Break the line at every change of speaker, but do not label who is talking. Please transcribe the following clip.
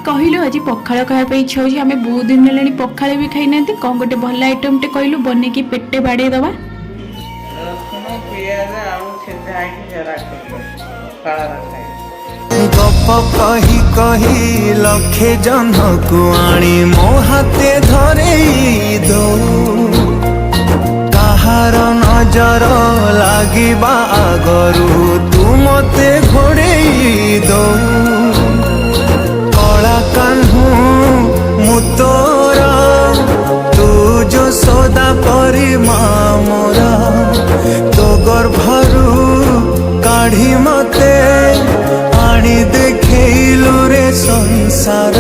कहलु आज पखाड़ खाया इच्छा हो बहुत दिन है पखाड़ भी खाई ना कौन गोटे भल आइटम टे कहलु बन की पेटे बाड़े दवा
गप कही कही लखे जन को आनी मो हाथे धरे दो कहार नजर लागिबा आगरू तू मते घोड़े दो कला कान्हू मु तोरा तू जो सदा परी मोरा तो गर्भरू काढ़ी मते आनी देखैलु रे संसार।